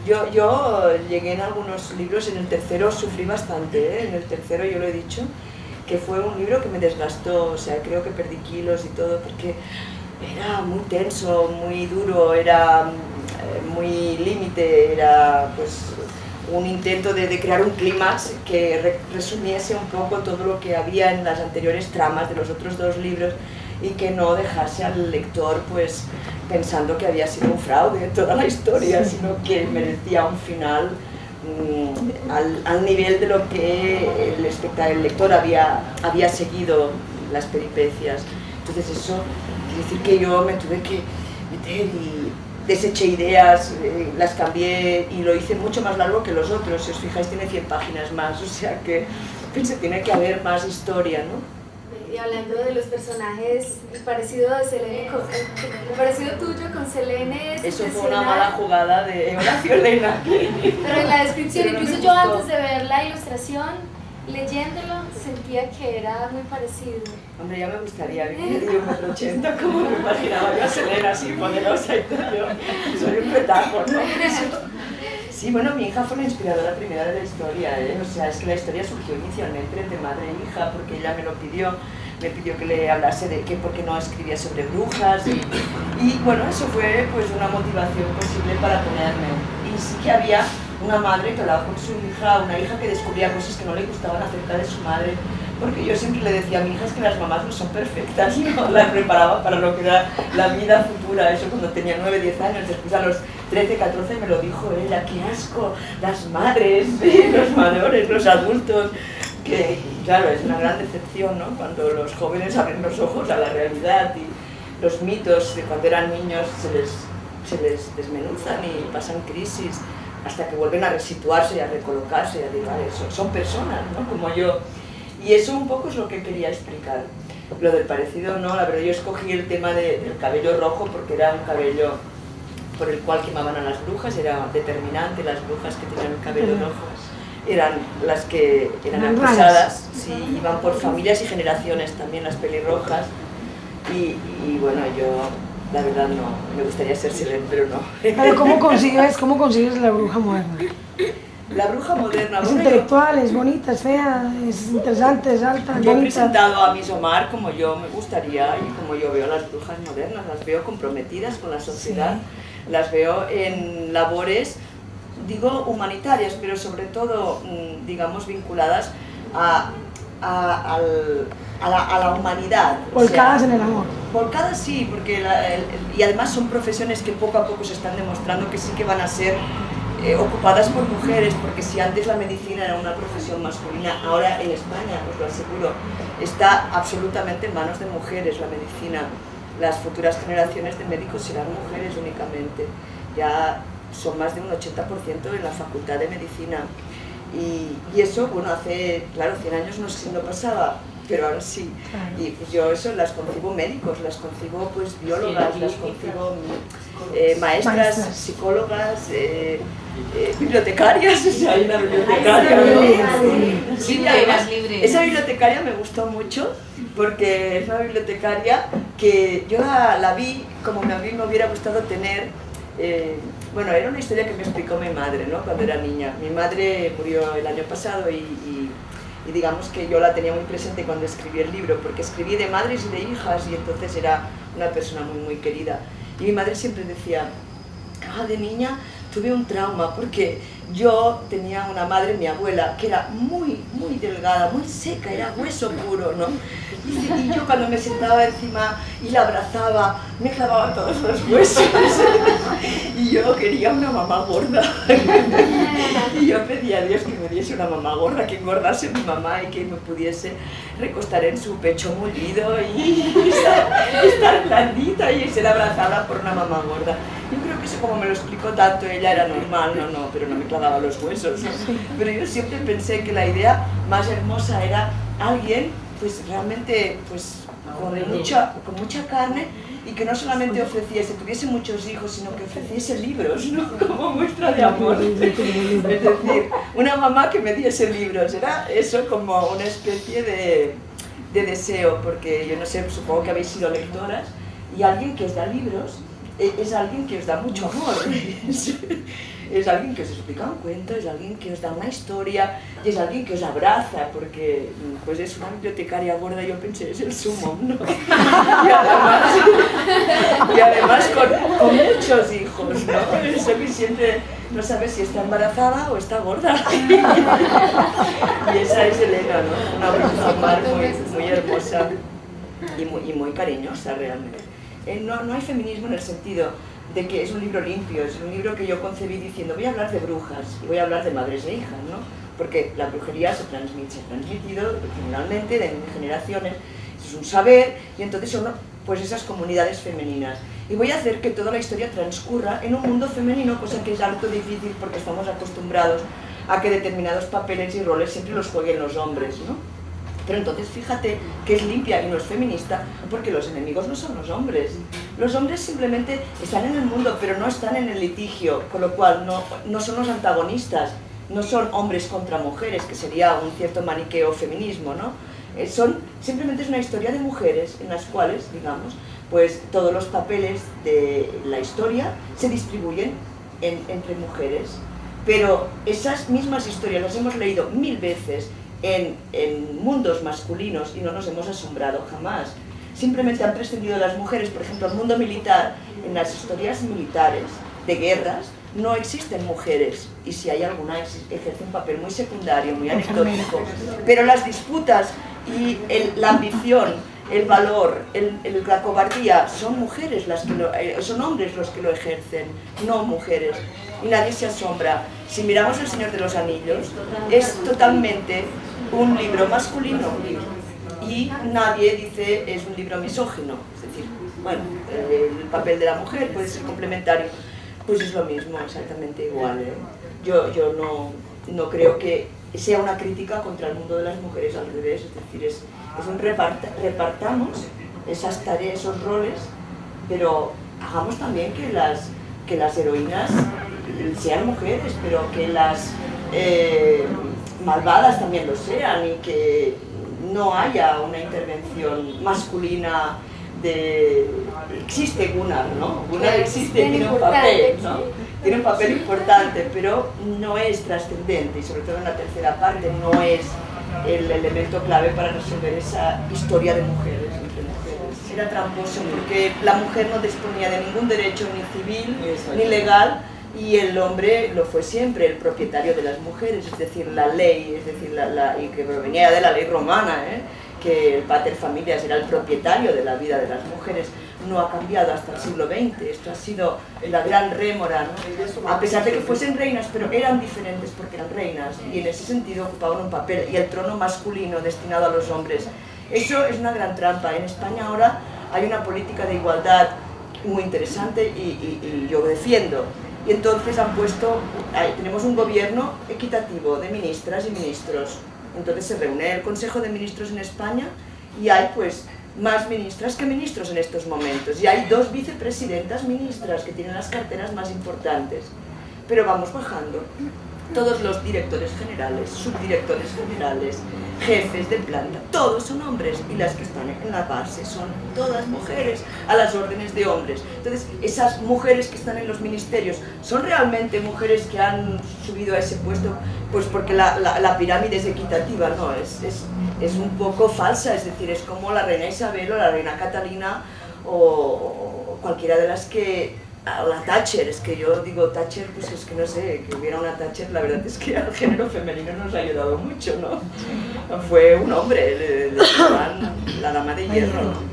Yo llegué en algunos libros, en el tercero sufrí bastante, ¿eh? En el tercero yo lo he dicho, que fue un libro que me desgastó, o sea, creo que perdí kilos y todo, porque era muy tenso, muy duro, era muy límite, era pues un intento de crear un clímax que resumiese un poco todo lo que había en las anteriores tramas de los otros dos libros y que no dejase al lector pues pensando que había sido un fraude toda la historia, sino que merecía un final al nivel de lo que el lector había seguido las peripecias. Entonces eso quiere decir que yo me tuve que meter y deseché ideas, las cambié y lo hice mucho más largo que los otros. Si os fijáis tiene 100 páginas más, o sea que pensé tiene que haber más historia, ¿no? Y hablando de los personajes, el parecido de Selene, el parecido tuyo con Selene es eso fue una mala jugada de Horacio Elena. Pero en la descripción, incluso yo antes de ver la ilustración, leyéndolo, sentía que era muy parecido. Hombre, ya me gustaría vivir de 1,80 m, como me imaginaba yo a Selena así poderosa y todo. Yo soy un petajo, ¿no? Sí, bueno, mi hija fue la inspiradora primera de la historia, ¿eh? O sea, es que la historia surgió inicialmente entre madre e hija, porque ella me lo pidió. Me pidió que le hablase de que por qué no escribía sobre brujas y bueno, eso fue pues una motivación posible para ponerme. Y sí que había una madre que hablaba con su hija, una hija que descubría cosas que no le gustaban acerca de su madre, porque yo siempre le decía a mi hija es que las mamás no son perfectas, ¿no? La preparaba para lo que era la vida futura, eso cuando tenía 9, 10 años, después a los 13, 14 me lo dijo ella, qué asco, las madres, los mayores, los adultos, que claro, es una gran decepción, ¿no? Cuando los jóvenes abren los ojos a la realidad y los mitos de cuando eran niños se les desmenuzan y pasan crisis hasta que vuelven a resituarse y a recolocarse y a decir, vale, son personas, ¿no? Como yo. Y eso un poco es lo que quería explicar. Lo del parecido, no, la verdad yo escogí el tema del cabello rojo porque era un cabello por el cual quemaban a las brujas, era determinante, las brujas que tenían el cabello rojo eran las que eran acusadas, sí, iban por familias y generaciones también las pelirrojas y bueno, yo la verdad no, me gustaría ser Selene, pero no. Pero ¿cómo consigues la bruja moderna? La bruja moderna... Es intelectual, es bonita, es fea, es interesante, es alta, es yo bonita. He presentado a Miss Omar como yo me gustaría y como yo veo a las brujas modernas, las veo comprometidas con la sociedad, sí. Las veo en labores, digo humanitarias, pero sobre todo, digamos, vinculadas a la humanidad. Volcadas, o sea, en el amor. Volcadas sí, porque y además son profesiones que poco a poco se están demostrando que sí que van a ser ocupadas por mujeres, porque si antes la medicina era una profesión masculina, ahora en España, os lo aseguro, está absolutamente en manos de mujeres la medicina. Las futuras generaciones de médicos serán mujeres únicamente. Ya son más de un 80% en la facultad de medicina. Y eso, bueno, hace, claro, 100 años no sé si no pasaba, pero ahora sí. Y pues yo eso las concibo médicos, las concibo pues biólogas, las concibo maestras, psicólogas, bibliotecarias, o sea, hay una bibliotecaria. Sí, además, esa bibliotecaria me gustó mucho porque es una bibliotecaria que yo la vi como a mí me hubiera gustado tener. Bueno, era una historia que me explicó mi madre, ¿no? Cuando era niña. Mi madre murió el año pasado y digamos que yo la tenía muy presente cuando escribí el libro, porque escribí de madres y de hijas y entonces era una persona muy, muy querida. Y mi madre siempre decía, de niña tuve un trauma porque yo tenía una madre, mi abuela, que era muy, muy delgada, muy seca, era hueso puro, ¿no? Y yo cuando me sentaba encima y la abrazaba, me clavaban todos los huesos. Y yo quería una mamá gorda. Y yo pedía a Dios que me diese una mamá gorda, que engordase mi mamá y que me pudiese recostar en su pecho mullido y estar blandita y ser abrazada por una mamá gorda. Yo creo que eso, como me lo explicó tanto ella, era normal, pero no me clavaba los huesos, ¿no? Pero yo siempre pensé que la idea más hermosa era alguien pues realmente pues con mucha carne y que no solamente tuviese muchos hijos, sino que ofreciese libros, ¿no? Como muestra de amor. Es decir, una mamá que me diese libros, era eso como una especie de deseo, porque yo no sé, supongo que habéis sido lectoras, y alguien que os da libros es alguien que os da mucho amor, es alguien que os explica un cuento, es alguien que os da una historia y es alguien que os abraza, porque pues es una bibliotecaria gorda, yo pensé, es el sumo, ¿no? Y además con muchos hijos, ¿no? Eso que siempre no sabes si está embarazada o está gorda. Y esa es Elena, ¿no? Una bruja mar muy hermosa y muy cariñosa realmente. No hay feminismo en el sentido de que es un libro limpio, es un libro que yo concebí diciendo voy a hablar de brujas y voy a hablar de madres e hijas, ¿no? Porque la brujería se ha transmitido generalmente de generaciones, es un saber y entonces son pues esas comunidades femeninas. Y voy a hacer que toda la historia transcurra en un mundo femenino, cosa que es harto difícil porque estamos acostumbrados a que determinados papeles y roles siempre los jueguen los hombres, ¿no? Pero entonces fíjate que es limpia y no es feminista porque los enemigos no son los hombres. Los hombres simplemente están en el mundo pero no están en el litigio, con lo cual no son los antagonistas, no son hombres contra mujeres, que sería un cierto maniqueo feminismo, ¿no? Simplemente es una historia de mujeres en las cuales, digamos, pues todos los papeles de la historia se distribuyen entre mujeres. Pero esas mismas historias las hemos leído 1000 veces en mundos masculinos y no nos hemos asombrado jamás. Simplemente han prescindido las mujeres, por ejemplo, el mundo militar, en las historias militares de guerras, no existen mujeres, y si hay alguna ejerce un papel muy secundario, muy anecdótico, pero las disputas y la ambición, el valor, la cobardía, son mujeres son hombres los que lo ejercen, no mujeres, y nadie se asombra. Si miramos El Señor de los Anillos, es totalmente un libro masculino y nadie dice es un libro misógino, es decir, bueno, el papel de la mujer puede ser complementario, pues es lo mismo, exactamente igual, ¿eh? Yo no creo que sea una crítica contra el mundo de las mujeres, al revés, es decir, es un repartamos esas tareas, esos roles, pero hagamos también que las heroínas sean mujeres, pero que las malvadas también lo sean y que no haya una intervención masculina existe Gunnar, ¿no? Gunnar existe, tiene un papel, ¿no? Tiene un papel importante, pero no es trascendente y sobre todo en la tercera parte no es el elemento clave para resolver esa historia de mujeres entre mujeres. Era tramposo porque la mujer no disponía de ningún derecho ni civil ni legal y el hombre lo fue siempre, el propietario de las mujeres, es decir, la ley, es decir, y que provenía de la ley romana, que el pater familias era el propietario de la vida de las mujeres, no ha cambiado hasta el siglo XX. Esto ha sido la gran rémora, ¿no? A pesar de que fuesen reinas, pero eran diferentes porque eran reinas y en ese sentido ocupaban un papel, y el trono masculino destinado a los hombres. Eso es una gran trampa. En España ahora hay una política de igualdad muy interesante y yo defiendo. Y entonces tenemos un gobierno equitativo de ministras y ministros. Entonces se reúne el Consejo de Ministros en España y hay pues más ministras que ministros en estos momentos. Y hay 2 vicepresidentas ministras que tienen las carteras más importantes. Pero vamos bajando. Todos los directores generales, subdirectores generales, jefes de planta, todos son hombres y las que están en la base son todas mujeres, a las órdenes de hombres. Entonces, esas mujeres que están en los ministerios, ¿son realmente mujeres que han subido a ese puesto? Pues porque la pirámide es equitativa, no, es un poco falsa, es decir, es como la reina Isabel o la reina Catalina o cualquiera de las que... La Thatcher, es que yo digo Thatcher, pues es que no sé, que hubiera una Thatcher, la verdad es que al género femenino nos ha ayudado mucho, ¿no? Fue un hombre, la dama de hierro, ¿no?